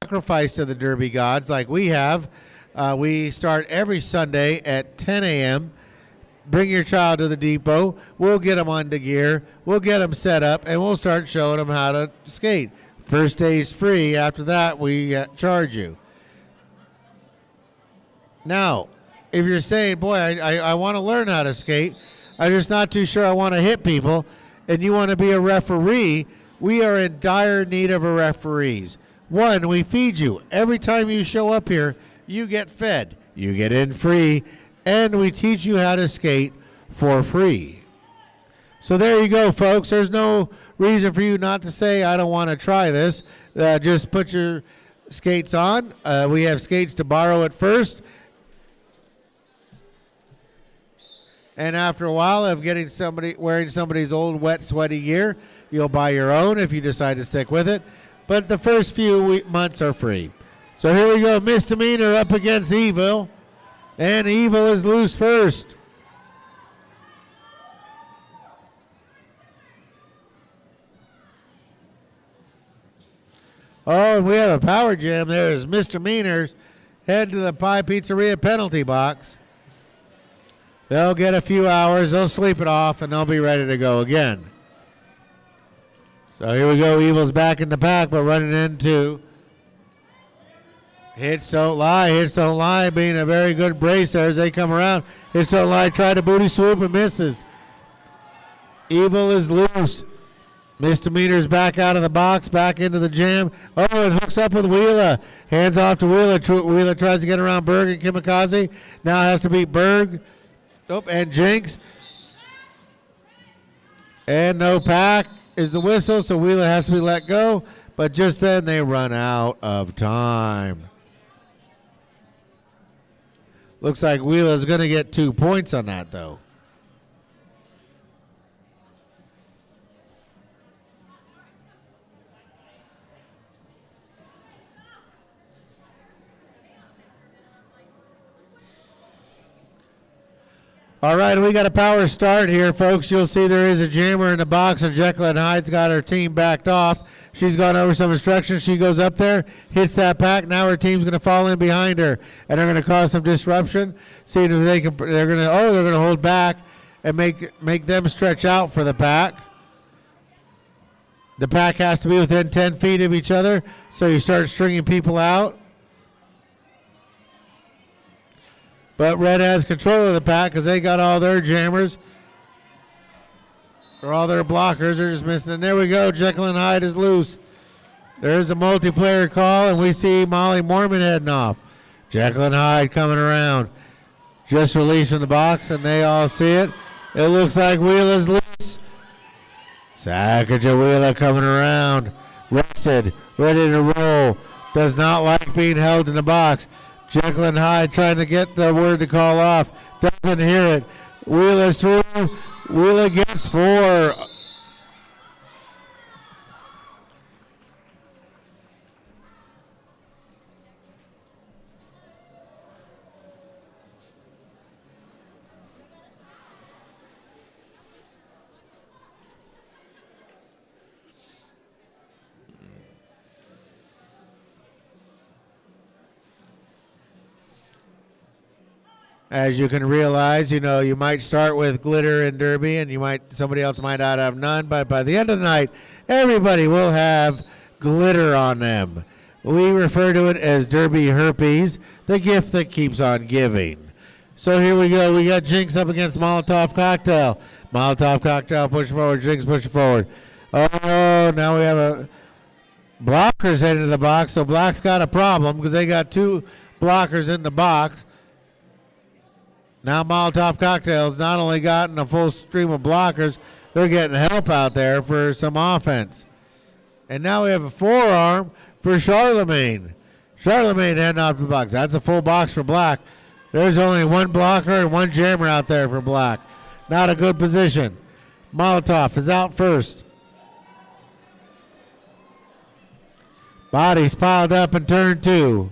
sacrifice to the Derby gods like we have. We start every Sunday at 10 a.m. Bring your child to the depot. We'll get them on the gear. We'll get them set up, and we'll start showing them how to skate. First day's free. After that, we charge you. Now, if you're saying, boy, I want to learn how to skate, I'm just not too sure I want to hit people, and you want to be a referee, we are in dire need of a referees. One, we feed you. Every time you show up here, you get fed. You get in free, and we teach you how to skate for free. So there you go, folks. There's no reason for you not to say, I don't want to try this. Just put your skates on. We have skates to borrow at first. And after a while of wearing somebody's old, wet, sweaty gear, you'll buy your own if you decide to stick with it. But the first few months are free. So here we go, Misdemeanor up against Evil. And Evil is loose first. Oh, and we have a power jam there as Misdemeanors head to the Pie Pizzeria penalty box. They'll get a few hours, they'll sleep it off, and they'll be ready to go again. So here we go, Evil's back in the pack, but running into Hits Don't Lie. Hits Don't Lie being a very good brace there as they come around. Hits Don't Lie try to booty swoop and misses. Evil is loose. Misdemeanor's back out of the box, back into the jam. Oh, and hooks up with Wheeler. Hands off to Wheeler. Wheeler tries to get around Berg and Kimikaze. Now has to beat Berg. Oh, and Jinx. And no pack is the whistle, so Wheeler has to be let go. But just then they run out of time. Looks like Wheeler's going to get 2 points on that, though. All right, we got a power start here, folks. You'll see there is a jammer in the box, and Jekyll and Hyde's got her team backed off. She's gone over some instructions. She goes up there, hits that pack. Now her team's going to fall in behind her, and they're going to cause some disruption. Seeing if they can. They're going to hold back and make them stretch out for the pack. The pack has to be within 10 feet of each other, so you start stringing people out. But Red has control of the pack because they got all their jammers. Or all their blockers. They're just missing. And there we go. Jekyll and Hyde is loose. There's a multiplayer call, and we see Molly Mormon heading off. Jekyll and Hyde coming around. Just released from the box, and they all see it. It looks like Wheeler's loose. Sacagea Wheeler coming around. Rested. Ready to roll. Does not like being held in the box. Jekyll and Hyde trying to get the word to call off. Doesn't hear it. Wheeler's through. Wheeler gets 4. As you can realize, you might start with glitter and derby, and somebody else might not have none, but by the end of the night, everybody will have glitter on them. We refer to it as derby herpes, the gift that keeps on giving. So here we go. We got Jinx up against Molotov Cocktail. Molotov Cocktail pushing forward. Jinx pushing forward. Oh, now we have a blockers heading to the box, so Black's got a problem because they got 2 blockers in the box. Now Molotov Cocktail's not only gotten a full stream of blockers, they're getting help out there for some offense. And now we have a forearm for Charlemagne. Charlemagne heading off to the box. That's a full box for Black. There's only 1 blocker and 1 jammer out there for Black. Not a good position. Molotov is out first. Bodies piled up in turn 2.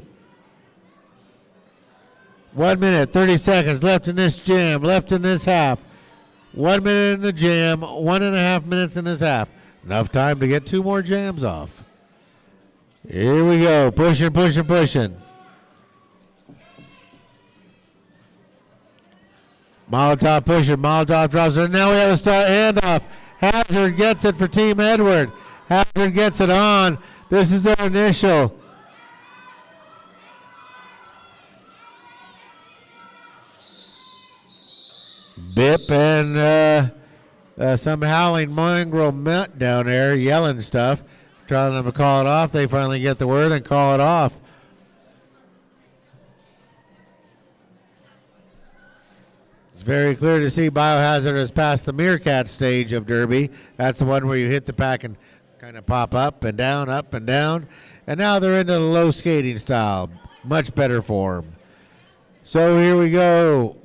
1 minute, 30 seconds left in this jam, left in this half. 1 minute in the jam, 1.5 minutes in this half. Enough time to get 2 more jams off. Here we go. Pushing, pushing, pushing. Molotov pushing. Molotov drops it. Now we have a start handoff. Hazard gets it for Team Edward. Hazard gets it on. This is their initial. Bip and some howling mongrel mutt down there yelling stuff, telling them to call it off. They finally get the word and call it off. It's very clear to see Biohazard has passed the Meerkat stage of Derby. That's the one where you hit the pack and kind of pop up and down, up and down. And now they're into the low skating style. Much better form. So here we go.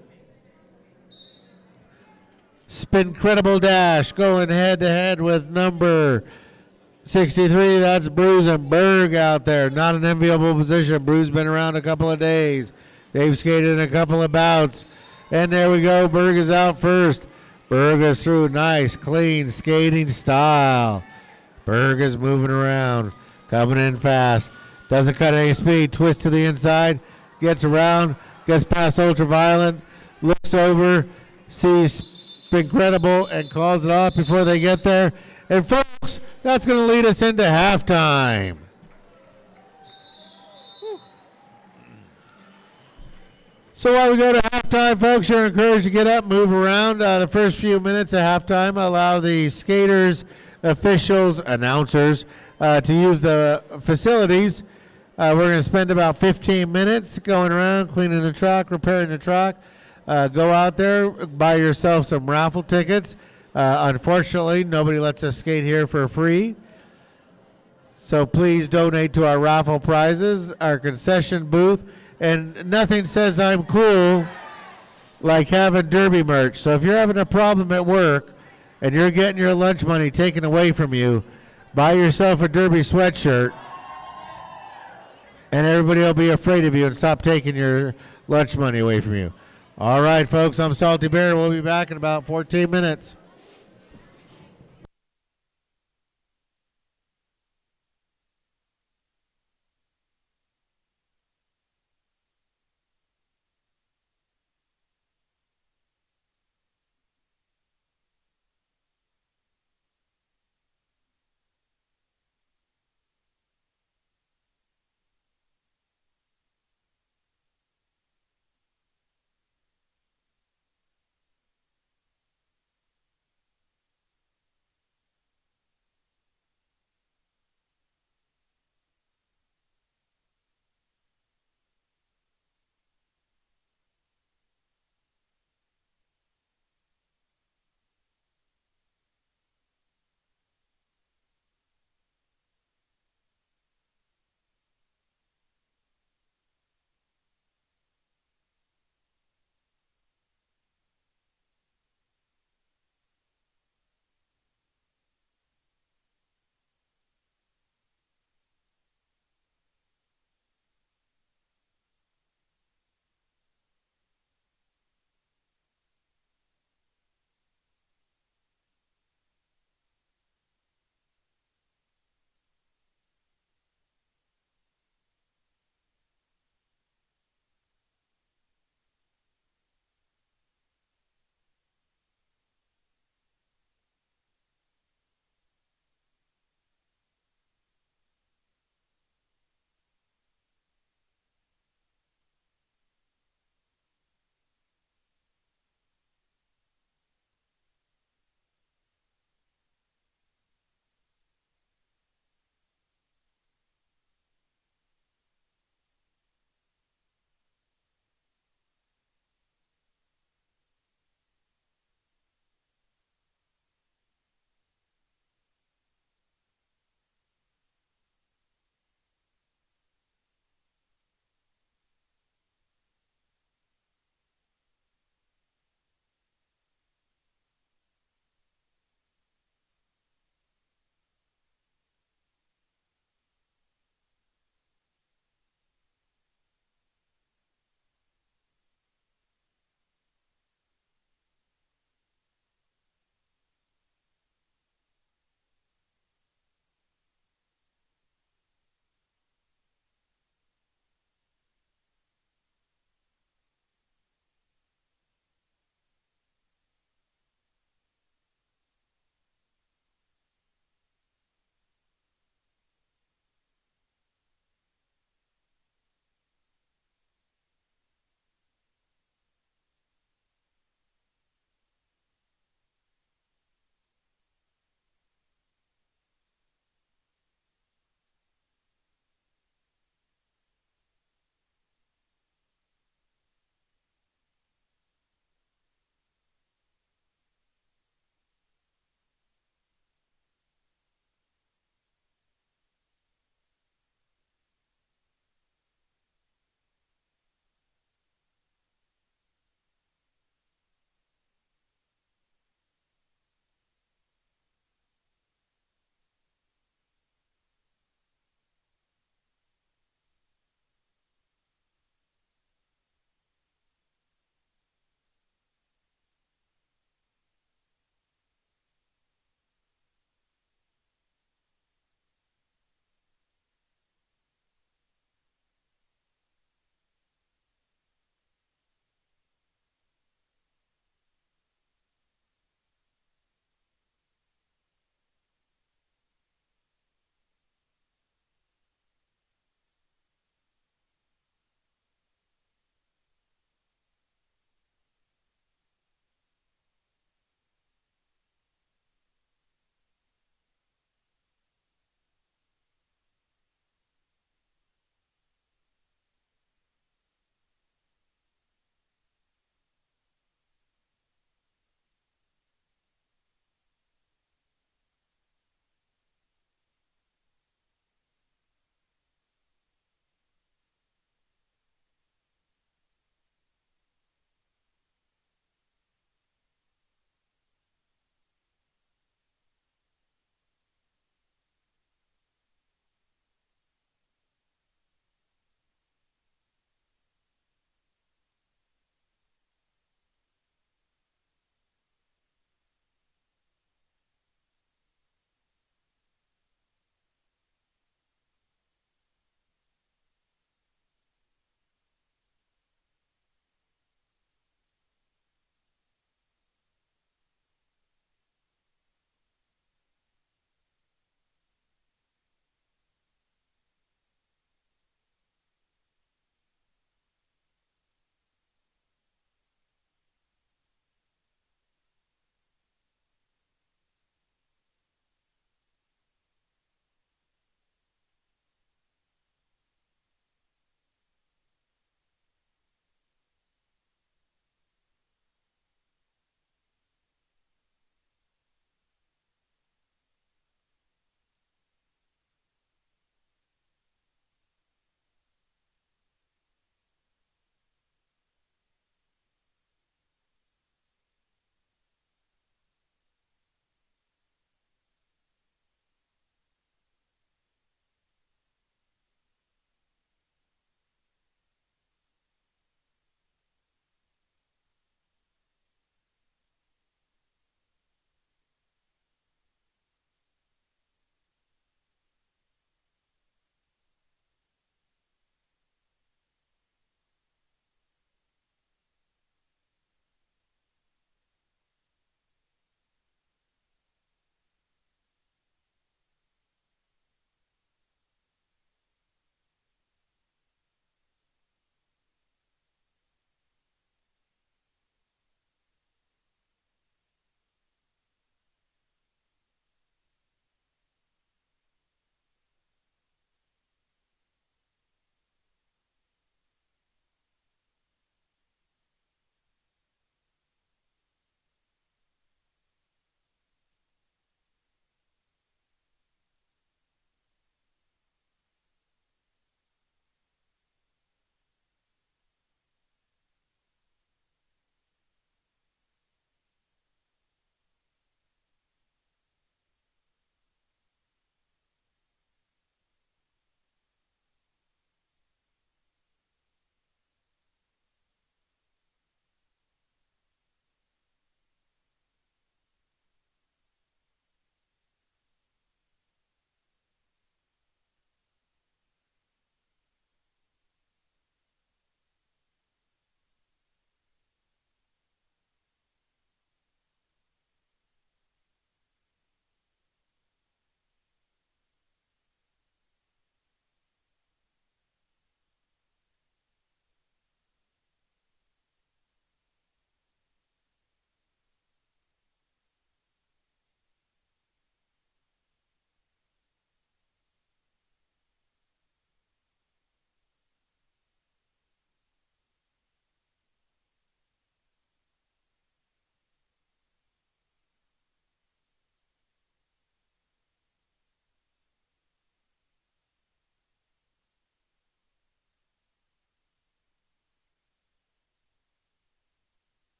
Spincredible Dash going head to head with number 63. That's Bruce and Berg out there. Not an enviable position. Bruce been around a couple of days. They've skated in a couple of bouts. And there we go. Berg is out first. Berg is through. Nice, clean skating style. Berg is moving around. Coming in fast. Doesn't cut any speed. Twist to the inside. Gets around. Gets past Ultraviolet. Looks over. Sees Incredible and calls it off before they get there. And folks, that's going to lead us into halftime. So while we go to halftime, folks, you're encouraged to get up, move around. The first few minutes of halftime allow the skaters, officials, announcers to use the facilities. We're going to spend about 15 minutes going around, cleaning the truck, repairing the truck. Go out there, buy yourself some raffle tickets. Unfortunately, nobody lets us skate here for free. So please donate to our raffle prizes, our concession booth. And nothing says I'm cool like having Derby merch. So if you're having a problem at work and you're getting your lunch money taken away from you, buy yourself a Derby sweatshirt and everybody will be afraid of you and stop taking your lunch money away from you. All right, folks, I'm Salty Bear. We'll be back in about 14 minutes.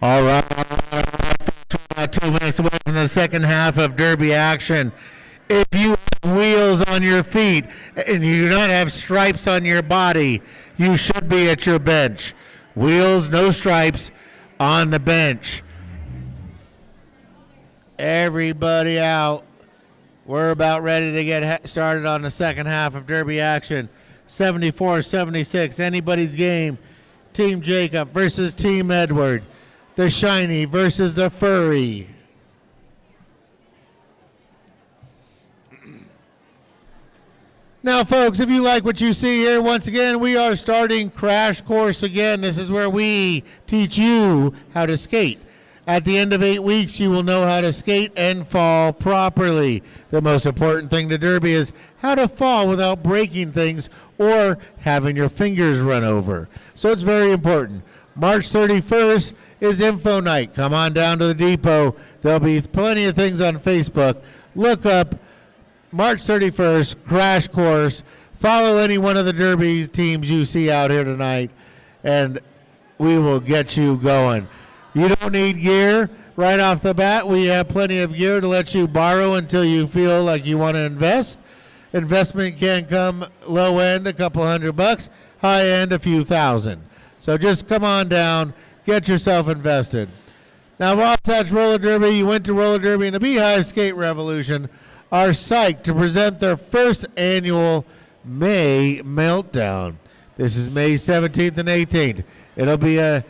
All right. About 2 minutes away from the second half of Derby action. If you have wheels on your feet and you do not have stripes on your body, you should be at your bench. Wheels, no stripes, on the bench. Everybody out. We're about ready to get started on the second half of Derby action. 74-76, anybody's game. Team Jacob versus Team Edward. The shiny versus the furry. Now, folks, if you like what you see here, once again, we are starting Crash Course again. This is where we teach you how to skate. At the end of 8 weeks, you will know how to skate and fall properly. The most important thing to Derby is how to fall without breaking things or having your fingers run over. So it's very important. March 31st is Info Night. Come on down to the depot. There'll be plenty of things on Facebook. Look up March 31st, Crash Course. Follow any one of the Derby teams you see out here tonight, and we will get you going. You don't need gear right off the bat. We have plenty of gear to let you borrow until you feel like you want to invest. Investment can come low end, a couple $100, high end, a few thousand. So just come on down, get yourself invested. Now, Wasatch Roller Derby, you went to Roller Derby, and the Beehive Skate Revolution are psyched to present their first annual May Meltdown. This is May 17th and 18th. It'll be a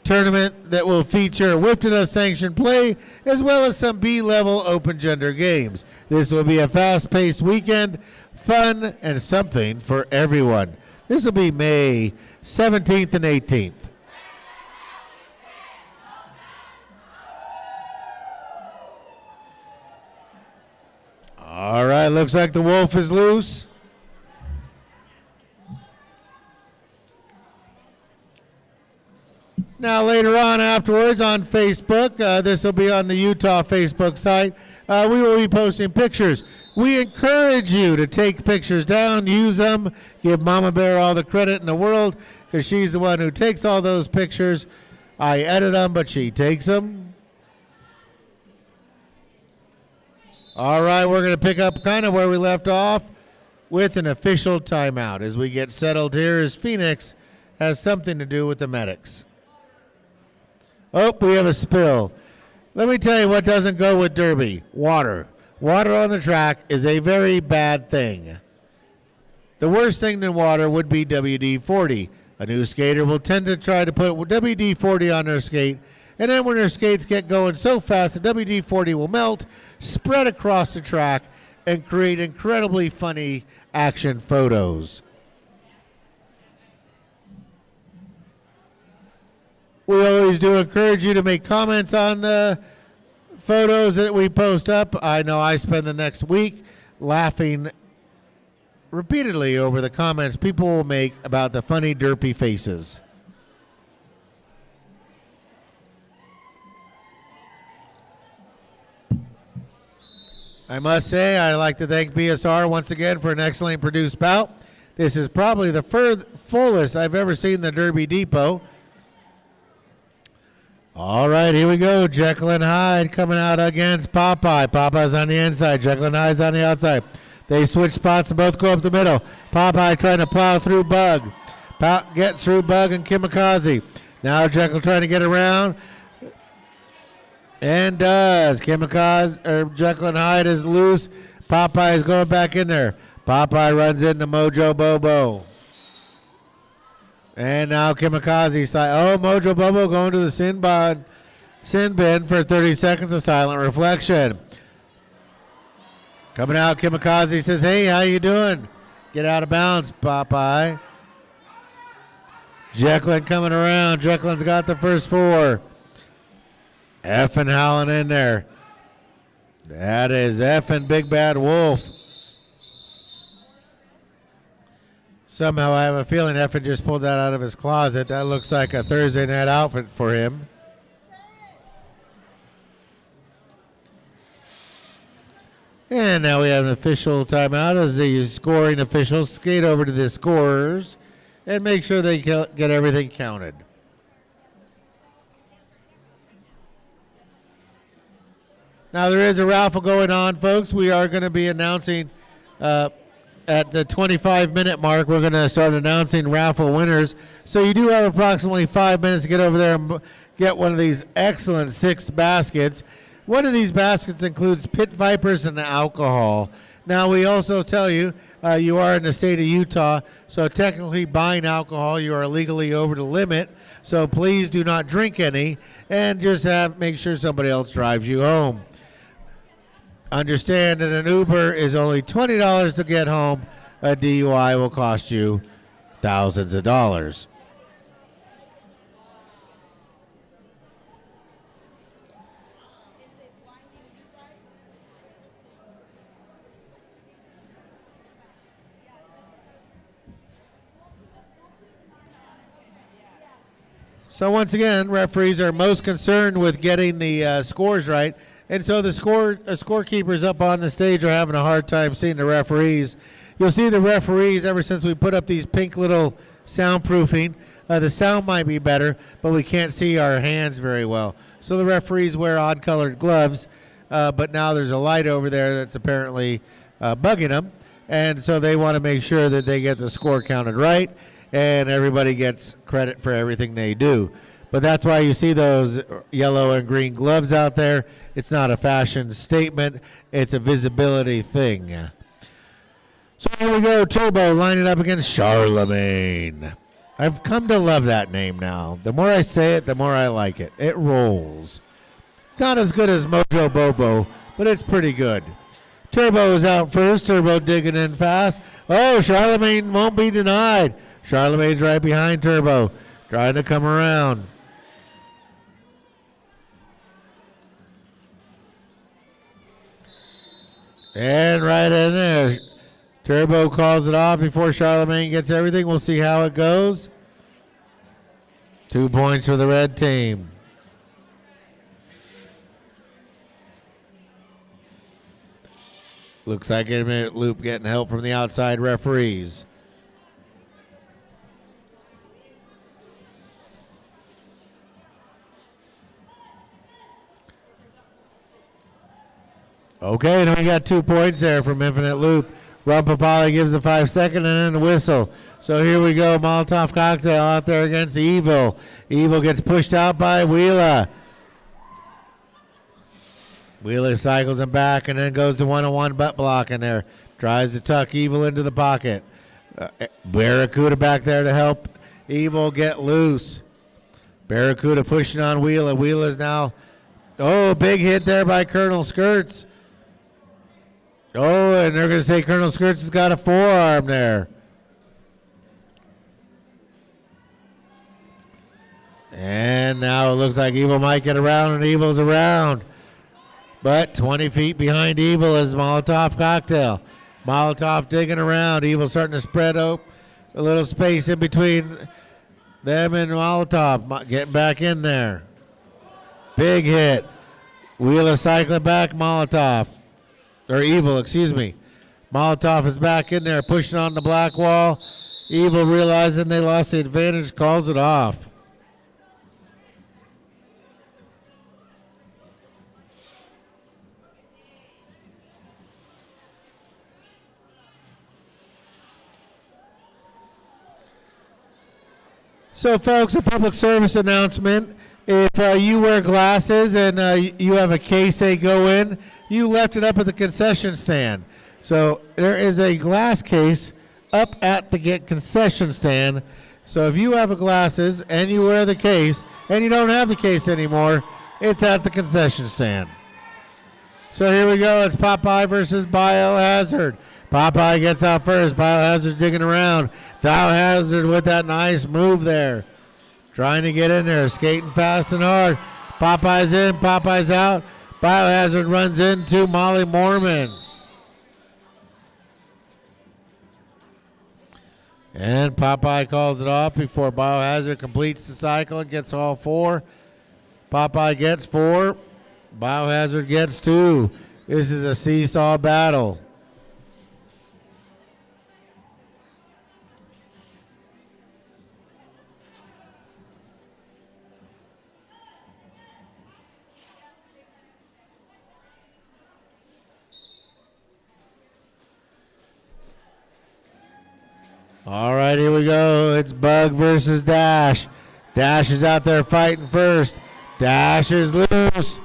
tournament that will feature WFDA sanctioned play as well as some B-level open gender games. This will be a fast-paced weekend, fun, and something for everyone. This will be May 17th and 18th. All right, looks like the wolf is loose. Now later on afterwards on Facebook, this will be on the Utah Facebook site, we will be posting pictures. We encourage you to take pictures down, use them, give Mama Bear all the credit in the world because she's the one who takes all those pictures. I edit them, but she takes them. All right, we're going to pick up kind of where we left off with an official timeout as we get settled here as Phoenix has something to do with the medics. Oh, we have a spill. Let me tell you what doesn't go with Derby. Water. Water on the track is a very bad thing. The worst thing than water would be WD-40. A new skater will tend to try to put WD-40 on their skate, and then when their skates get going so fast, the WD-40 will melt, spread across the track, and create incredibly funny action photos. We always do encourage you to make comments on the photos that we post up. I know I spend the next week laughing repeatedly over the comments people will make about the funny derpy faces. I must say, I'd like to thank BSR once again for an excellently produced bout. This is probably the fullest I've ever seen the Derby Depot. All right, here we go. Jekyll and Hyde coming out against Popeye. Popeye's on the inside. Jekyll and Hyde's on the outside. They switch spots and both go up the middle. Popeye trying to plow through Bug. Gets through Bug and Kimikaze. Now Jekyll trying to get around. And does. Jekyll and Hyde is loose. Popeye is going back in there. Popeye runs into Mojo Bobo. And now Kimikaze side. Oh, Mojo Bobo going to the sin bin for 30 seconds of silent reflection. Coming out, Kimikaze says, hey, how you doing? Get out of bounds, Popeye. Jekyll coming around. Jekyll's got the first four. Effing howling in there. That is effing Big Bad Wolf. Somehow I have a feeling Effing just pulled that out of his closet. That looks like a Thursday night outfit for him. And now we have an official timeout as the scoring officials skate over to the scorers and make sure they get everything counted. Now there is a raffle going on, folks. We are going to be announcing at the 25-minute mark. We're going to start announcing raffle winners. So you do have approximately 5 minutes to get over there and get one of these excellent 6 baskets. One of these baskets includes pit vipers and alcohol. Now we also tell you you are in the state of Utah, so technically buying alcohol you are legally over the limit. So please do not drink any, and just make sure somebody else drives you home. Understand that an Uber is only $20 to get home. A DUI will cost you thousands of dollars. So once again, referees are most concerned with getting the scores right. And so the scorekeepers up on the stage are having a hard time seeing the referees. You'll see the referees ever since we put up these pink little soundproofing. The sound might be better, but we can't see our hands very well. So the referees wear odd-colored gloves, but now there's a light over there that's apparently bugging them. And so they want to make sure that they get the score counted right, and everybody gets credit for everything they do. But that's why you see those yellow and green gloves out there. It's not a fashion statement. It's a visibility thing. So here we go, Turbo lining up against Charlemagne. I've come to love that name now. The more I say it, the more I like it. It rolls. It's not as good as Mojo Bobo, but it's pretty good. Turbo is out first. Turbo digging in fast. Oh, Charlemagne won't be denied. Charlemagne's right behind Turbo, trying to come around. And right in there, Turbo calls it off before Charlemagne gets everything. We'll see how it goes. 2 points for the red team. Looks like Infinite Loop getting help from the outside referees. Okay, now we got 2 points there from Infinite Loop. Rumpapali gives the 5 second and then the whistle. So here we go, Molotov Cocktail out there against Evil. Evil gets pushed out by Wheeler. Wheeler cycles him back and then goes to one-on-one butt block in there. Tries to tuck Evil into the pocket. Barracuda back there to help Evil get loose. Barracuda pushing on Wheeler. Wheeler's now, big hit there by Colonel Skirts. Oh, and they're going to say Colonel Skirts has got a forearm there. And now it looks like Evil might get around, and Evil's around. But 20 feet behind Evil is Molotov Cocktail. Molotov digging around. Evil starting to spread out a little space in between them and Molotov. Getting back in there. Big hit. Wheeler cycling back Molotov. Or Evil, excuse me. Molotov is back in there, pushing on the black wall. Evil, realizing they lost the advantage, calls it off. So, folks, a public service announcement. If you wear glasses and you have a case they go in, you left it up at the concession stand. So there is a glass case up at the concession stand. So if you have glasses and you wear the case and you don't have the case anymore, it's at the concession stand. So here we go. It's Popeye versus Biohazard. Popeye gets out first. Biohazard digging around. Biohazard with that nice move there. Trying to get in there, skating fast and hard. Popeye's in, Popeye's out. Biohazard runs into Molly Mormon. And Popeye calls it off before Biohazard completes the cycle and gets all 4. Popeye gets 4. Biohazard gets 2. This is a seesaw battle. All right, here we go. It's Bug versus Dash. Dash is out there fighting first. Dash is loose.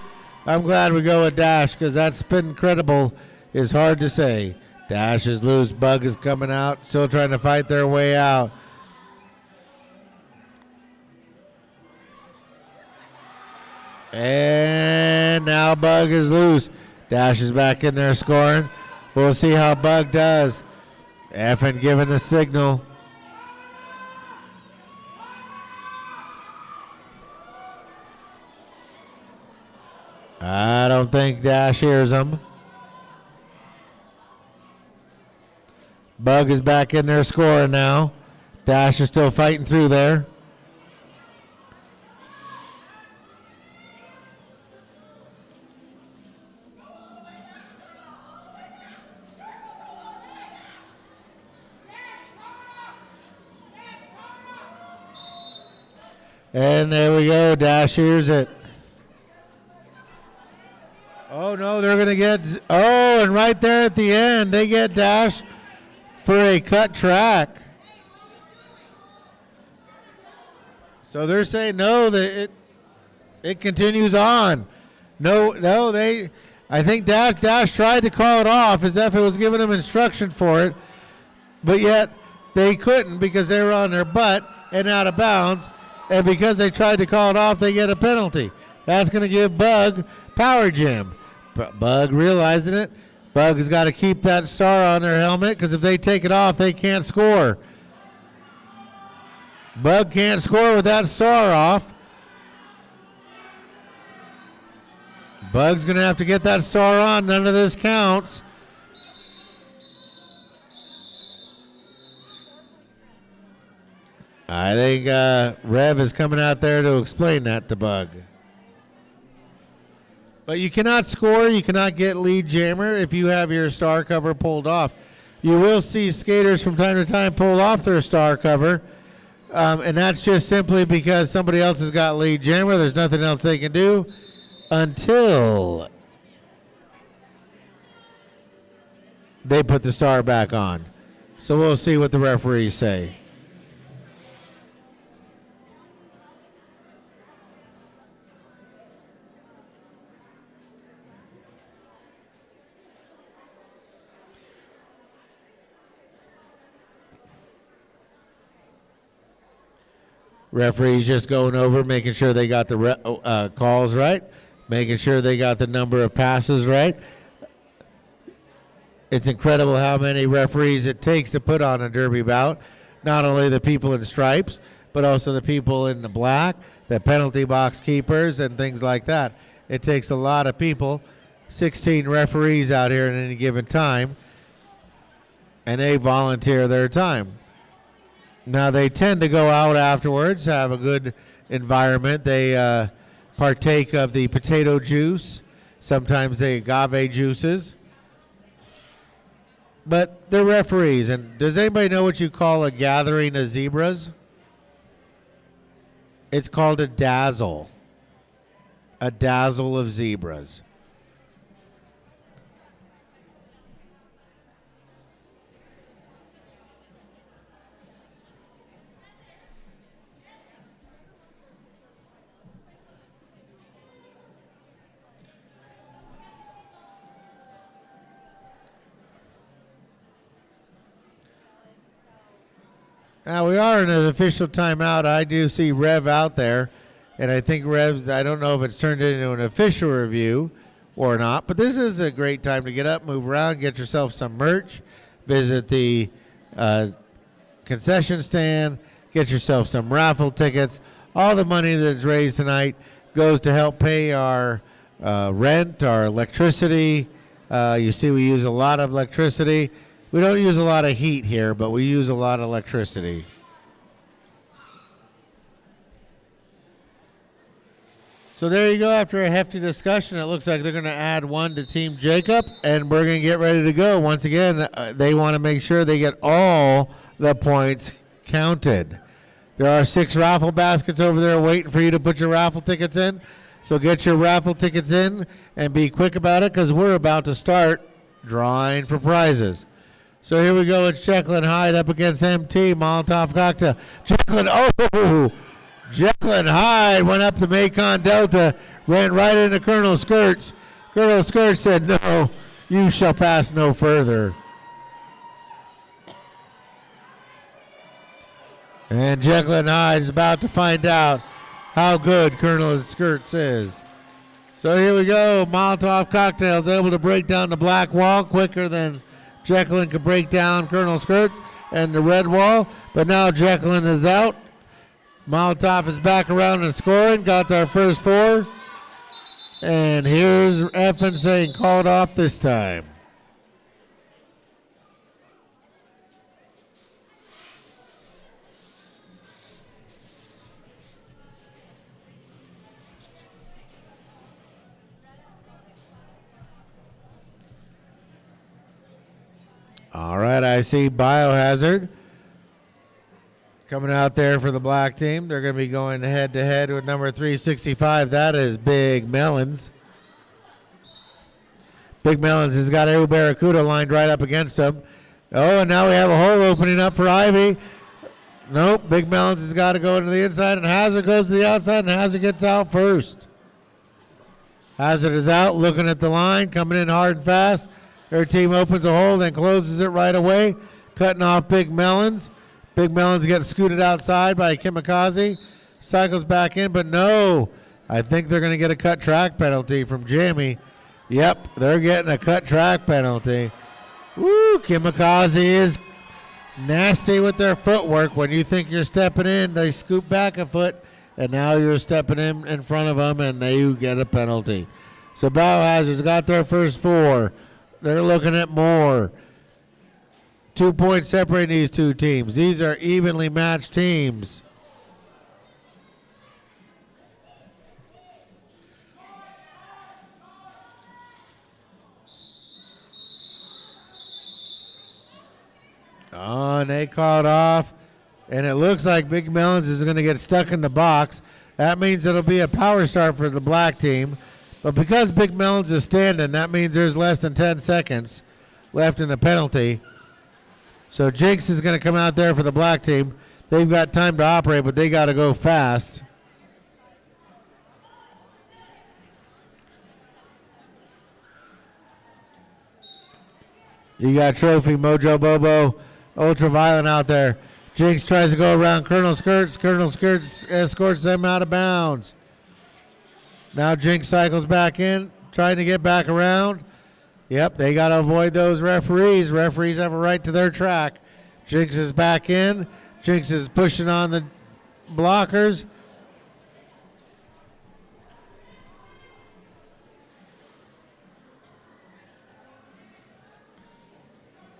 I'm glad we go with Dash because that spin incredible is hard to say. Dash is loose. Bug is coming out, still trying to fight their way out. And now Bug is loose. Dash is back in there scoring. We'll see how Bug does. Effin giving the signal. I don't think Dash hears him. Bug is back in there scoring now. Dash is still fighting through there. And there we go. Dash hears it. Oh, no, they're going to get... Oh, and right there at the end, they get Dash for a cut track. So they're saying no, that it continues on. No, they... I think Dash tried to call it off as if it was giving them instruction for it, but yet they couldn't because they were on their butt and out of bounds. And because they tried to call it off, they get a penalty. That's going to give Bug power gym. But Bug realizing it. Bug has got to keep that star on their helmet because if they take it off, they can't score. Bug can't score with that star off. Bug's going to have to get that star on. None of this counts. I think Rev is coming out there to explain that to Bug. But you cannot score, you cannot get lead jammer if you have your star cover pulled off. You will see skaters from time to time pull off their star cover, and that's just simply because somebody else has got lead jammer. There's nothing else they can do until they put the star back on. So we'll see what the referees say. Referees just going over, making sure they got the calls right, making sure they got the number of passes right. It's incredible how many referees it takes to put on a derby bout. Not only the people in stripes, but also the people in the black, the penalty box keepers, and things like that. It takes a lot of people, 16 referees out here at any given time, and they volunteer their time. Now, they tend to go out afterwards, have a good environment. They partake of the potato juice, sometimes the agave juices. But they're referees. And does anybody know what you call a gathering of zebras? It's called a dazzle. A dazzle of zebras. Now, we are in an official timeout. I do see Rev out there, and I think Rev's, I don't know if it's turned into an official review or not, but this is a great time to get up, move around, get yourself some merch, visit the concession stand, get yourself some raffle tickets. All the money that's raised tonight goes to help pay our rent, our electricity. You see we use a lot of electricity. We don't use a lot of heat here, but we use a lot of electricity. So there you go. After a hefty discussion, it looks like they're going to add one to Team Jacob, and we're going to get ready to go. Once again, they want to make sure they get all the points counted. There are 6 raffle baskets over there waiting for you to put your raffle tickets in. So get your raffle tickets in and be quick about it because we're about to start drawing for prizes. So here we go. It's Jekyll and Hyde up against MT. Molotov cocktail. Jekyll and Jekyll and Hyde went up to Macon Delta, ran right into Colonel Skirts. Colonel Skirts said, "No, you shall pass no further." And Jekyll and Hyde is about to find out how good Colonel Skirts is. So here we go. Molotov cocktails able to break down the black wall quicker than Jekyll could break down Colonel Skirts and the red wall. But now Jekyll is out. Molotov is back around and scoring. Got their first 4. And here's Effin saying called off this time. All right, I see Biohazard coming out there for the black team. They're going to be going head-to-head with number 365. That is Big Melons. Big Melons has got Abu Barracuda lined right up against him. Oh, and now we have a hole opening up for Ivy. Nope, Big Melons has got to go into the inside, and Hazard goes to the outside, and Hazard gets out first. Hazard is out, looking at the line, coming in hard and fast. Their team opens a hole, then closes it right away, cutting off Big Melons. Big Melons gets scooted outside by Kimikaze. Cycles back in, but no. I think they're going to get a cut track penalty from Jamie. Yep, they're getting a cut track penalty. Woo, Kimikaze is nasty with their footwork. When you think you're stepping in, they scoop back a foot, and now you're stepping in front of them, and they get a penalty. So Biohazard's got their first 4. They're looking at more. 2 points separating these two teams. These are evenly matched teams. Oh, and they called off. And it looks like Big Melons is going to get stuck in the box. That means it'll be a power start for the black team. But because Big Melons is standing, that means there's less than 10 seconds left in the penalty. So Jinx is going to come out there for the black team. They've got time to operate, but they got to go fast. You got Trophy, Mojo Bobo, Ultraviolet out there. Jinx tries to go around Colonel Skirts. Colonel Skirts escorts them out of bounds. Now Jinx cycles back in, trying to get back around. Yep, they got to avoid those referees. Referees have a right to their track. Jinx is back in. Jinx is pushing on the blockers.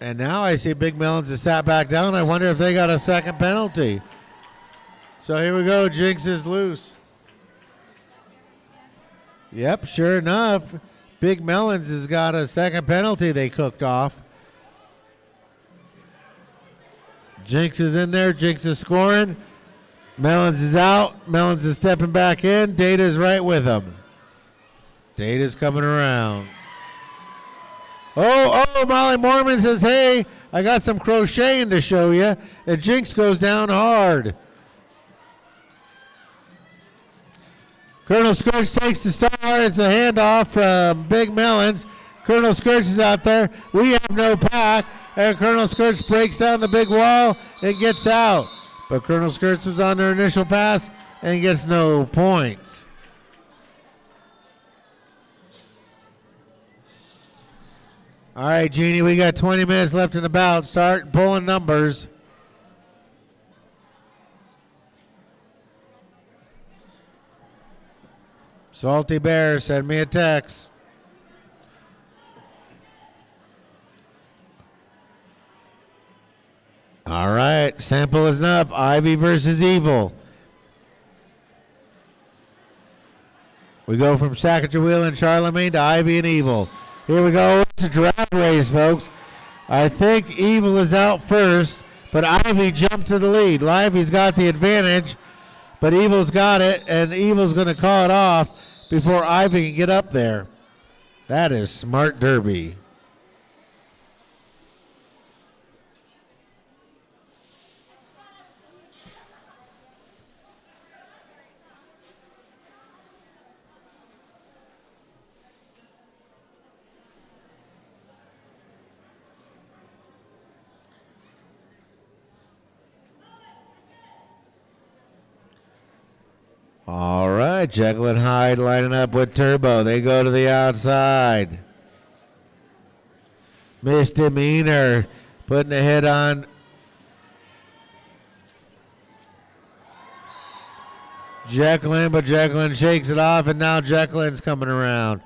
And now I see Big Melons has sat back down. I wonder if they got a second penalty. So here we go. Jinx is loose. Yep, sure enough. Big Melons has got a second penalty they cooked off. Jinx is in there. Jinx is scoring. Melons is out. Melons is stepping back in. Data's right with him. Data's coming around. Oh, Molly Mormon says, hey, I got some crocheting to show you. And Jinx goes down hard. Colonel Skirts takes the star. It's a handoff from Big Melons. Colonel Skirts is out there. We have no pack. And Colonel Skirts breaks down the big wall and gets out. But Colonel Skirts was on their initial pass and gets no points. All right, Jeannie, we got 20 minutes left in the bout. Start pulling numbers. Salty Bear, send me a text. All right, simple as enough. Ivy versus Evil. We go from Sacagawea and Charlemagne to Ivy and Evil. Here we go. It's a drag race, folks. I think Evil is out first, but Ivy jumped to the lead. Ivy's got the advantage, but Evil's got it, and Evil's going to call it off before Ivy can get up there. That is smart derby. All right, Jekyll and Hyde lining up with Turbo. They go to the outside. Misdemeanor putting a hit on Jacqueline, but Jacqueline shakes it off, and now Jacqueline's coming around.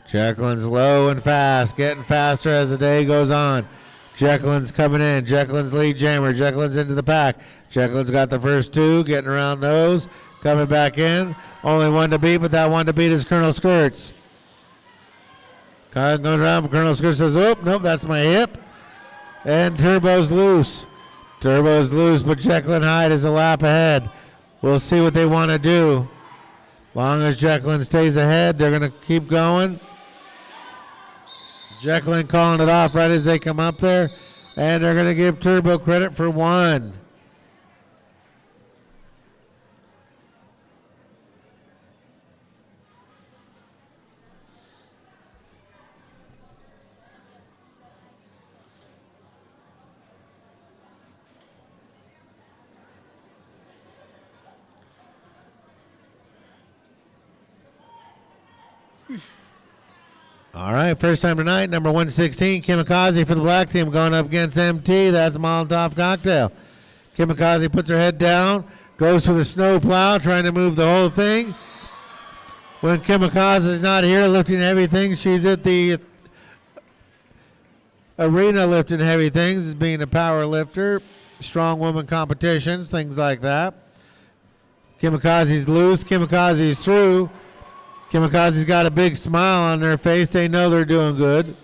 Jacqueline's low and fast, getting faster as the day goes on. Jacqueline's coming in. Jacqueline's lead jammer. Jacqueline's into the pack. Jacqueline's got the first two, getting around those. Coming back in. Only one to beat, but that one to beat is Colonel Skirts. Going around, Colonel Skirts says, oh, nope, that's my hip. And Turbo's loose. Turbo's loose, but Jekyll and Hyde is a lap ahead. We'll see what they want to do. Long as Jacqueline stays ahead, they're going to keep going. Jacqueline calling it off right as they come up there. And they're going to give Turbo credit for one. All right, first time tonight, number 116, Kimikaze for the black team going up against MT. That's Molotov Cocktail. Kimikaze puts her head down, goes for the snow plow, trying to move the whole thing. When Kimikaze is not here lifting heavy things, she's at the arena lifting heavy things, as being a power lifter, strong woman competitions, things like that. Kimikaze's loose, Kimikaze's through. Kimikaze's got a big smile on their face. They know they're doing good.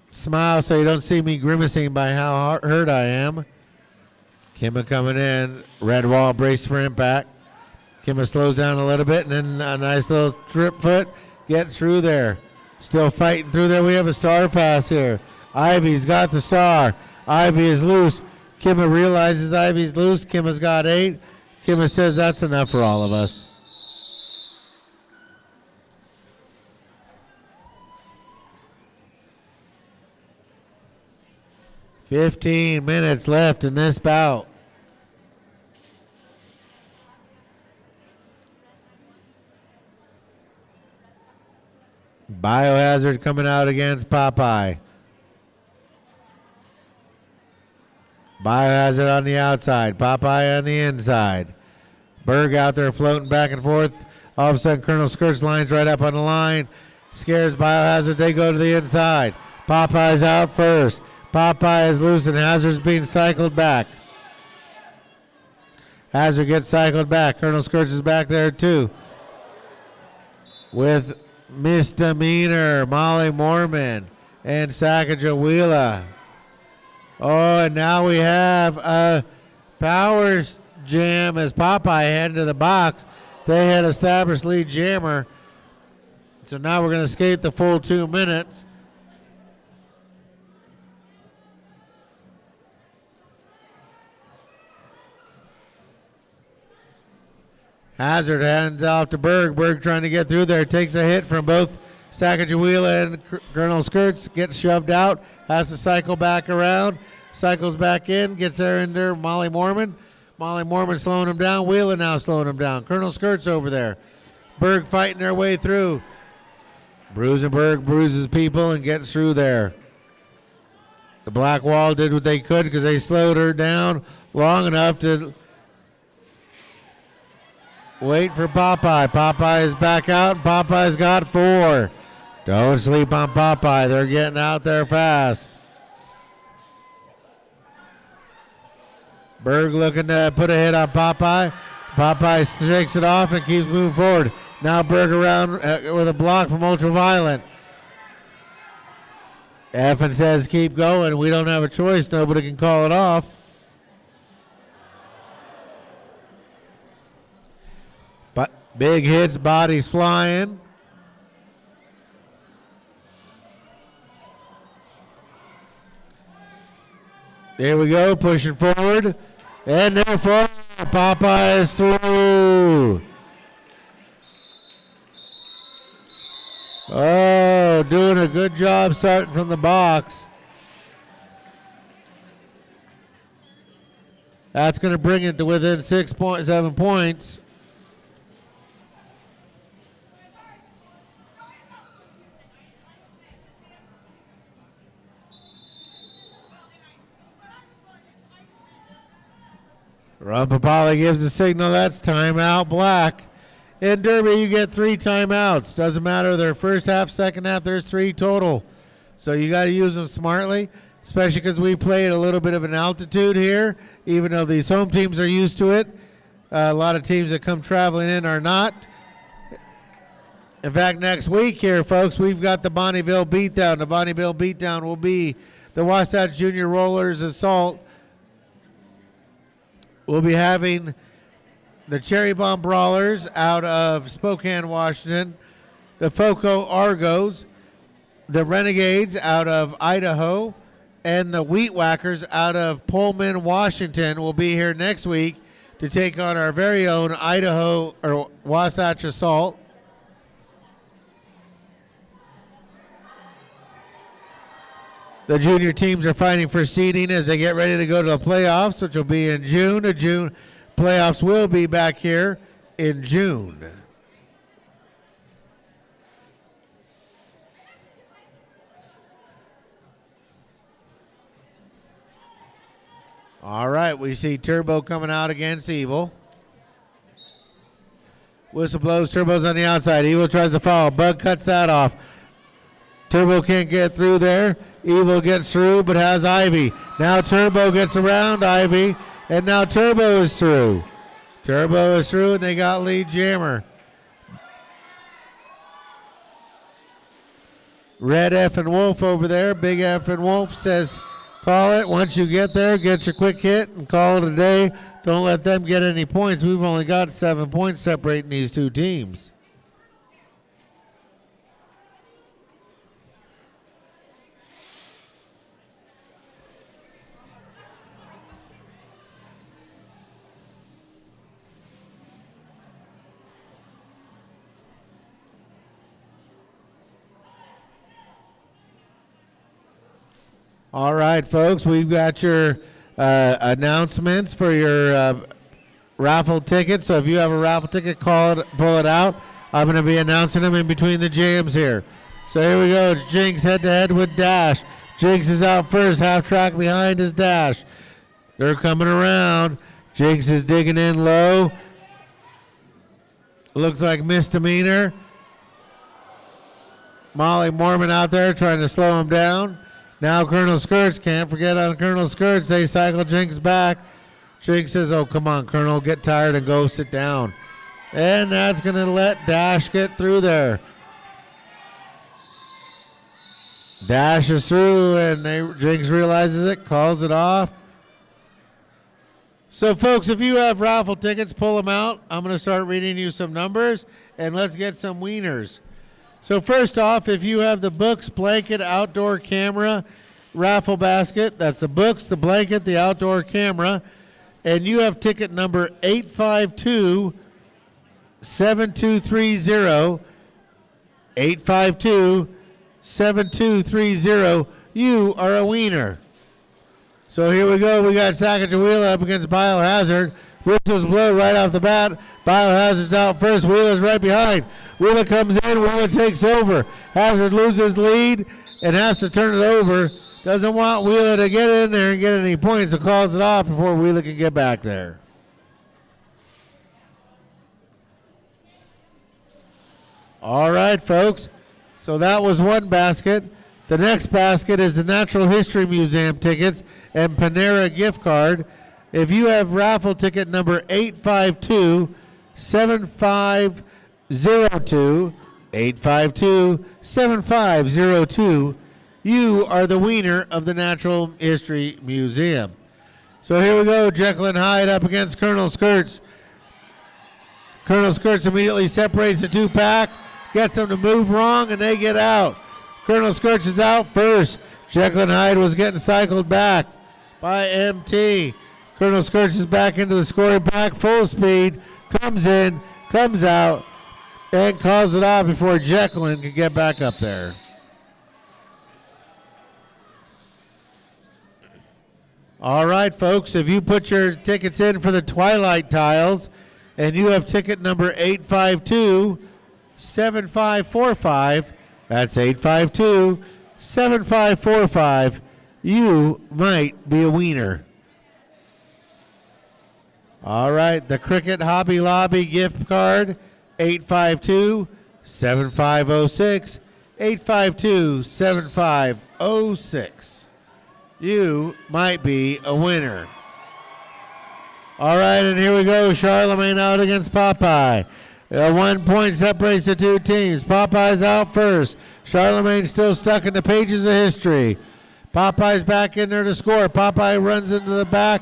Smile so you don't see me grimacing by how hurt I am. Kimma coming in. Red wall brace for impact. Kimma slows down a little bit, and then a nice little trip foot gets through there. Still fighting through there. We have a star pass here. Ivy's got the star. Ivy is loose. Kimma realizes Ivy's loose. Kimma's got 8. Kimma says that's enough for all of us. 15 minutes left in this bout. Biohazard coming out against Popeye. Biohazard on the outside. Popeye on the inside. Berg out there floating back and forth. All of a sudden, Colonel Skirts lines right up on the line. Scares Biohazard. They go to the inside. Popeye's out first. Popeye is loose and Hazard's being cycled back. Hazard gets cycled back. Colonel Skirts is back there too. With Misdemeanor, Molly Mormon, and Sacagawea. Oh, and now we have a power jam as Popeye headed to the box. They had established lead jammer. So now we're going to skate the full 2 minutes. Hazard hands off to Berg. Berg trying to get through there. Takes a hit from both Sacagawea and Colonel Skirts. Gets shoved out. Has to cycle back around. Cycles back in. Gets there in there. Molly Mormon. Molly Mormon slowing him down. Wheeler now slowing him down. Colonel Skirts over there. Berg fighting their way through. Bruisenberg bruises people and gets through there. The Black Wall did what they could because they slowed her down long enough to wait for Popeye. Popeye is back out. Popeye's got 4. Don't sleep on Popeye. They're getting out there fast. Berg looking to put a hit on Popeye. Popeye shakes it off and keeps moving forward. Now Berg around with a block from Ultraviolet. Effin says keep going. We don't have a choice. Nobody can call it off. But big hits, bodies flying. There we go, pushing forward. And therefore, Popeye is through. Oh, doing a good job starting from the box. That's going to bring it to within 6.7 points. Rumpapali gives the signal. That's timeout black. In Derby, you get 3 timeouts. Doesn't matter their first half, second half, there's 3 total. So you got to use them smartly, especially because we play at a little bit of an altitude here, even though these home teams are used to it. A lot of teams that come traveling in are not. In fact, next week here, folks, we've got the Bonnieville Beatdown. The Bonnieville Beatdown will be the Wasatch Junior Rollers Assault. We'll be having the Cherry Bomb Brawlers out of Spokane, Washington, the Foco Argos, the Renegades out of Idaho, and the Wheat Whackers out of Pullman, Washington will be here next week to take on our very own Idaho or Wasatch Assault. The junior teams are fighting for seeding as they get ready to go to the playoffs, which will be in June. The June playoffs will be back here in June. All right, we see Turbo coming out against Evil. Whistle blows, Turbo's on the outside. Evil tries to foul. Bug cuts that off. Turbo can't get through there. Evil gets through, but has Ivy. Now Turbo gets around Ivy, and now Turbo is through. Turbo is through, and they got lead jammer. Red F and Wolf over there. Big F and Wolf says, call it. Once you get there, get your quick hit and call it a day. Don't let them get any points. We've only got 7 points separating these two teams. All right, folks, we've got your announcements for your raffle tickets. So if you have a raffle ticket, pull it out. I'm going to be announcing them in between the jams here. So here we go. Jinx head-to-head with Dash. Jinx is out first. Half track behind is Dash. They're coming around. Jinx is digging in low. Looks like misdemeanor. Molly Mormon out there trying to slow him down. Now Colonel Skirts, can't forget on Colonel Skirts, they cycle Jinx back. Jinx says, oh, come on, Colonel, get tired and go sit down. And that's going to let Dash get through there. Dash is through, and Jinx realizes it, calls it off. So, folks, if you have raffle tickets, pull them out. I'm going to start reading you some numbers, and let's get some wieners. So first off, if you have the books, blanket, outdoor camera, raffle basket, that's the books, the blanket, the outdoor camera, and you have ticket number 852-7230, 852-7230, you are a wiener. So here we go. We got Sacagawea up against Biohazard. Whistles blow right off the bat. Biohazard's out first. Wheeler's right behind. Wheeler comes in. Wheeler takes over. Hazard loses lead and has to turn it over. Doesn't want Wheeler to get in there and get any points, so calls it off before Wheeler can get back there. All right, folks. So that was one basket. The next basket is the Natural History Museum tickets and Panera gift card. If you have raffle ticket number 852-7502, 852-7502, you are the wiener of the Natural History Museum. So here we go, Jekyll and Hyde up against Colonel Skirts. Colonel Skirts immediately separates the two-pack, gets them to move wrong, and they get out. Colonel Skirts is out first. Jekyll and Hyde was getting cycled back by MT. Colonel Skirts is back into the scoring pack, full speed, comes in, comes out, and calls it off before Jekyll can get back up there. All right, folks, if you put your tickets in for the Twilight tiles and you have ticket number 852-7545, that's 852-7545, you might be a wiener. All right, the Cricket Hobby Lobby gift card, 852-7506, 852-7506. You might be a winner. All right, and here we go. Charlemagne out against Popeye. 1 point separates the two teams. Popeye's out first. Charlemagne still stuck in the pages of history. Popeye's back in there to score. Popeye runs into the back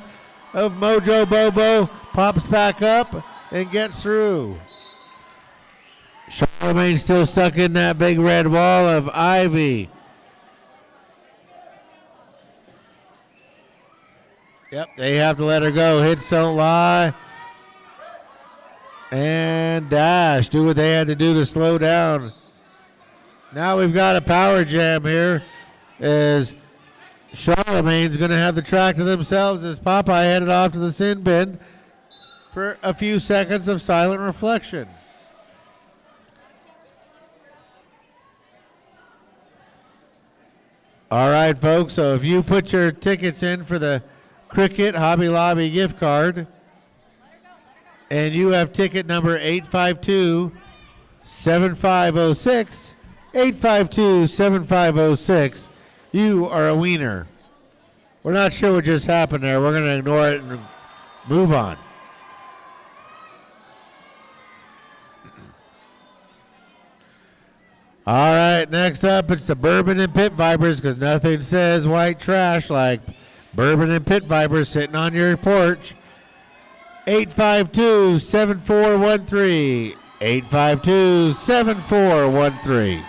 of Mojo Bobo, pops back up, and gets through. Charlemagne still stuck in that big red wall of ivy. Yep, they have to let her go. Hits don't lie. And dash. Do what they had to do to slow down. Now we've got a power jam here as Charlemagne's going to have the track to themselves as Popeye headed off to the sin bin for a few seconds of silent reflection. All right, folks, so if you put your tickets in for the Cricket Hobby Lobby gift card, and you have ticket number 852-7506, 852-7506, you are a wiener. We're not sure what just happened there. We're going to ignore it and move on. All right, next up, it's the Bourbon and Pit Vipers, because nothing says white trash like Bourbon and Pit Vipers sitting on your porch. 852-7413. 852-7413.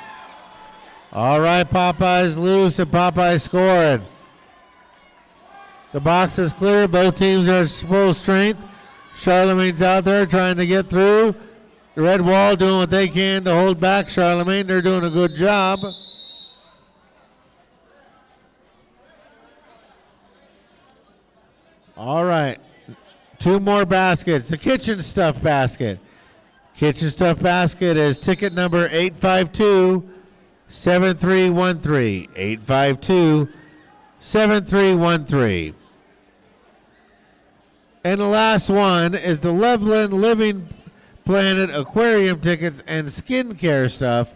All right, Popeye's loose and Popeye's scoring. The box is clear. Both teams are at full strength. Charlemagne's out there trying to get through. The red wall doing what they can to hold back Charlemagne. They're doing a good job. All right. 2 more baskets. The kitchen stuff basket. Kitchen stuff basket is ticket number 852-7313. 852-7313. And the last one is the Loveland Living Planet aquarium tickets and skincare stuff.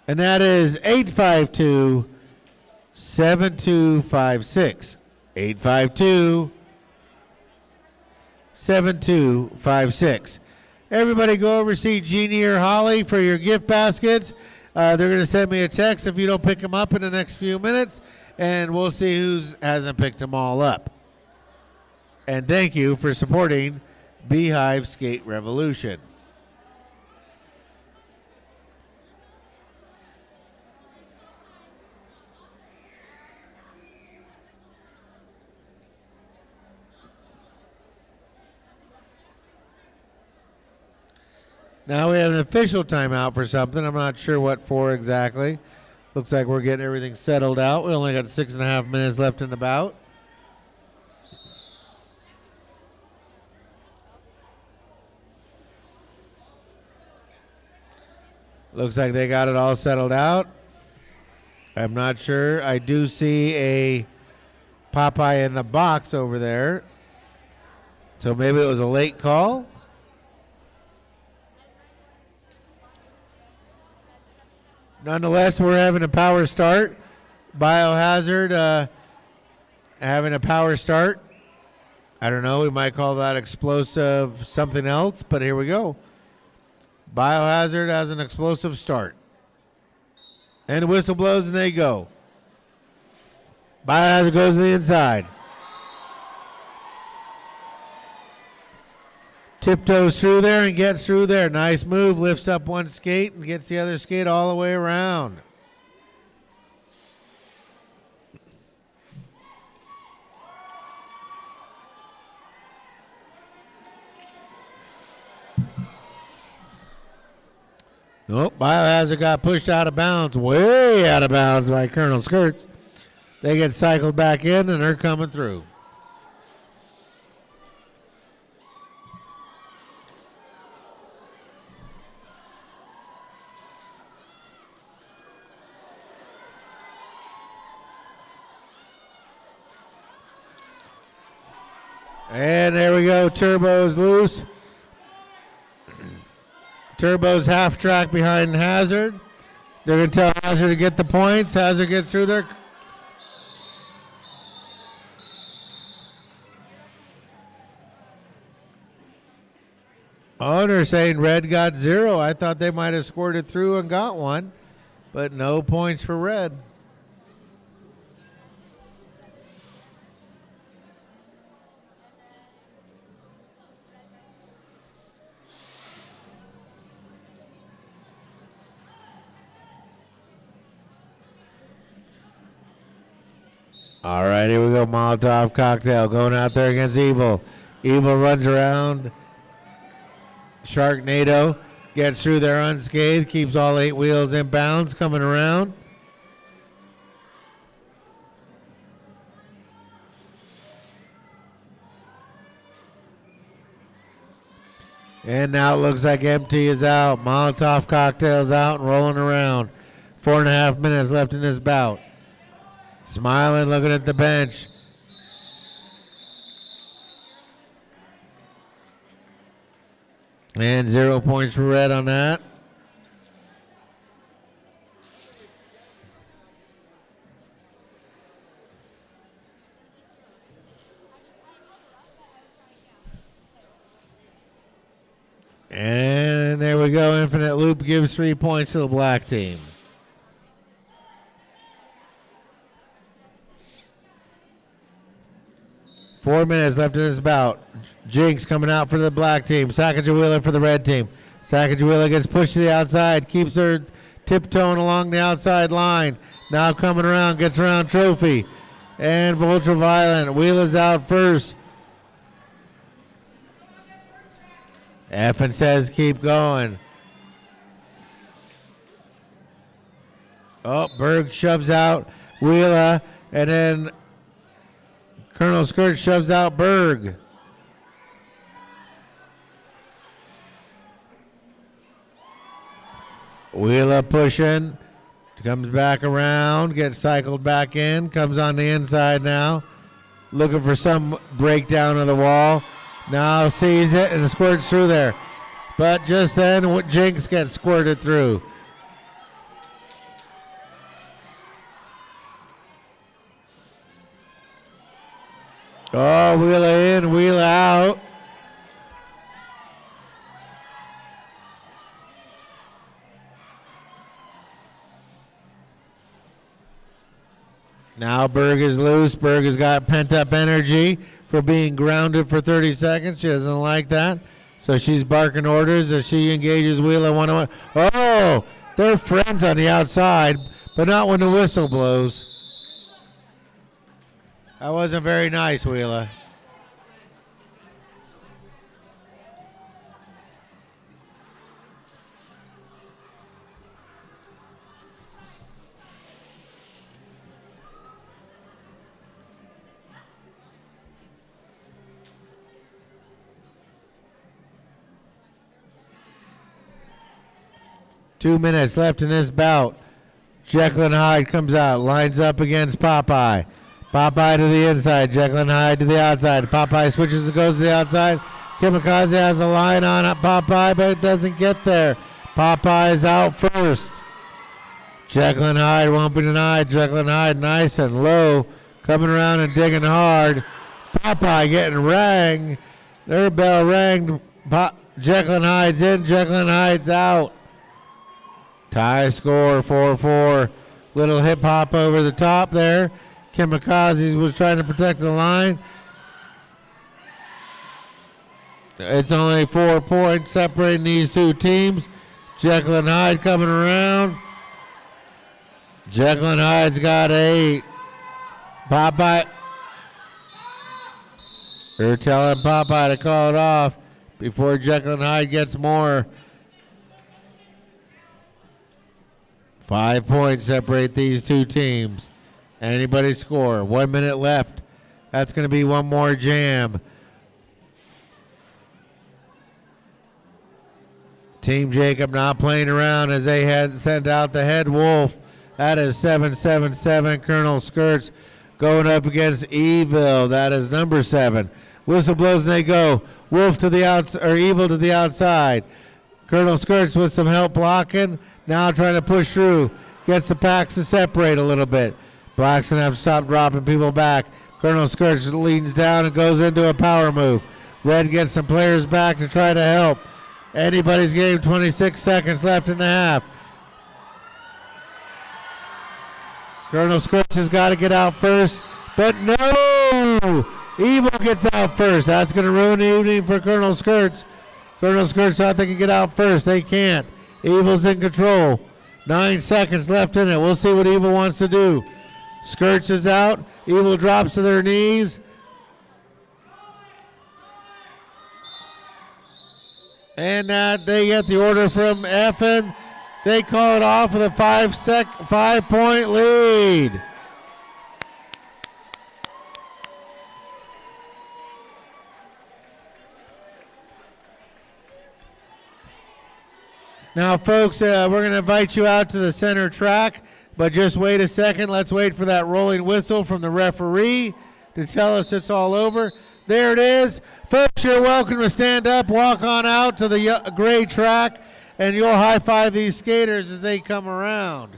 And that is 852-7256. 852-7256. Everybody go over see Jeannie or Holly for your gift baskets. They're going to send me a text if you don't pick them up in the next few minutes, and we'll see who hasn't picked them all up. And thank you for supporting Beehive Skate Revolution. Now we have an official timeout for something. I'm not sure what for exactly. Looks like we're getting everything settled out. We only got 6.5 minutes left in the bout. Looks like they got it all settled out. I'm not sure. I do see a Popeye in the box over there. So maybe it was a late call. Nonetheless, we're having a power start. Biohazard having a power start. I don't know. We might call that explosive something else, but here we go. Biohazard has an explosive start. And the whistle blows and they go. Biohazard goes to the inside. Tiptoes through there and gets through there. Nice move. Lifts up one skate and gets the other skate all the way around. Nope, Biohazard got pushed out of bounds, way out of bounds by Colonel Skirts. They get cycled back in, and they're coming through. And there we go. Turbo's loose. Turbo's half track behind Hazard. They're going to tell Hazard to get the points. Hazard gets through there. Oh, they're saying red got 0. I thought they might have scored it through and got one, but no points for red. All right, here we go. Molotov cocktail going out there against Evil. Evil runs around. Sharknado gets through there unscathed, keeps all 8 wheels in bounds, coming around. And now it looks like Empty is out. Molotov cocktail's out and rolling around. 4.5 minutes left in this bout. Smiling, looking at the bench. And 0 points for red on that. And there we go. Infinite Loop gives 3 points to the black team. Four minutes left in this bout. Jinx coming out for the black team. Sacagawilla for the red team. Sacagawilla gets pushed to the outside, keeps her tiptoeing along the outside line. Now coming around, gets around Trophy. And Ultraviolent. Wheela's out first. Effin says keep going. Oh, Berg shoves out Wheeler, and then Colonel Skirt shoves out Berg. Wheeler pushing, comes back around, gets cycled back in, comes on the inside now, looking for some breakdown of the wall. Now sees it and squirts through there. But just then, Jinx gets squirted through. Oh, Wheeler in, Wheeler out. Now Berg is loose. Berg has got pent-up energy for being grounded for 30 seconds. She doesn't like that. So she's barking orders as she engages Wheeler one-on-one. Oh, they're friends on the outside, but not when the whistle blows. That wasn't very nice, Wheeler. Two minutes left in this bout. Jekyll and Hyde comes out, lines up against Popeye. Popeye to the inside, Jekyll and Hyde to the outside. Popeye switches and goes to the outside. Kimikaze has a line on Popeye, but it doesn't get there. Popeye is out first. Jekyll and Hyde won't be denied. Jekyll and Hyde nice and low, coming around and digging hard. Popeye getting rang. Their bell rang. Jekyll and Hyde's in, Jekyll and Hyde's out. Tie score 4-4. Little hip hop over the top there. Kimikaze was trying to protect the line. It's only 4 points separating these two teams. Jekyll and Hyde coming around. Jekyll and Hyde's got 8. Popeye. They're telling Popeye to call it off before Jekyll and Hyde gets more. 5 points separate these two teams. Anybody score? 1 minute left. That's going to be one more jam. Team Jacob not playing around as they had sent out the head wolf. That is 777. Colonel Skirts going up against Evil. That is number 7. Whistle blows and they go. Wolf to the outside, or Evil to the outside. Colonel Skirts with some help blocking. Now trying to push through. Gets the packs to separate a little bit. Black's going to have to stop dropping people back. Colonel Skirts leans down and goes into a power move. Red gets some players back to try to help. Anybody's game, 26 seconds left in the half. Colonel Skirts has got to get out first, but no! Evil gets out first. That's going to ruin the evening for Colonel Skirts. Colonel Skirts thought they could get out first. They can't. Evil's in control. 9 seconds left in it. We'll see what Evil wants to do. Skirts is out. Evil drops to their knees. And they get the order from Effin. They call it off with a 5-point lead. Now, folks, we're going to invite you out to the center track, but just wait a second. Let's wait for that rolling whistle from the referee to tell us it's all over. There it is. Folks, you're welcome to stand up, walk on out to the gray track, and you'll high-five these skaters as they come around.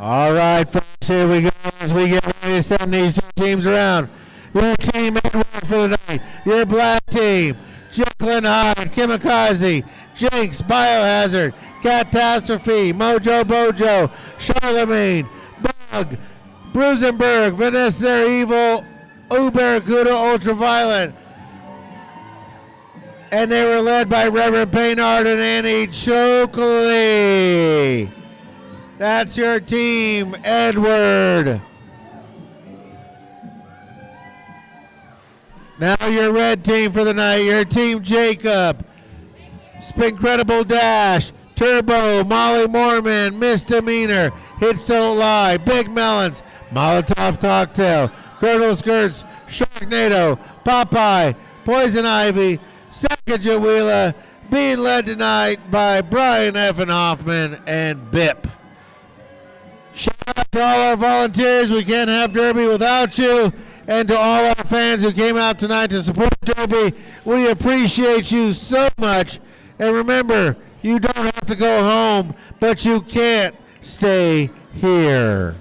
All right, folks, here we go as we get ready to send these two teams around. Your team Edward for the night. Your black team, Jacqueline Hyde, Kimikaze, Jinx, Biohazard, Catastrophe, Mojo Bojo, Charlemagne, Bug, Brusenberg, Vanessa Evil, Ubercuda Ultraviolet. And they were led by Reverend Paynard and Annie Chokley. That's your team, Edward. Now your red team for the night, your team, Jacob. Spincredible Dash, Turbo, Molly Mormon, Misdemeanor, Hits Don't Lie, Big Melons, Molotov Cocktail, Colonel Skirts, Sharknado, Popeye, Poison Ivy, Sacagawea, being led tonight by Brian Effin Hoffman and Bip. Shout out to all our volunteers. We can't have Derby without you. And to all our fans who came out tonight to support Derby, we appreciate you so much. And remember, you don't have to go home, but you can't stay here.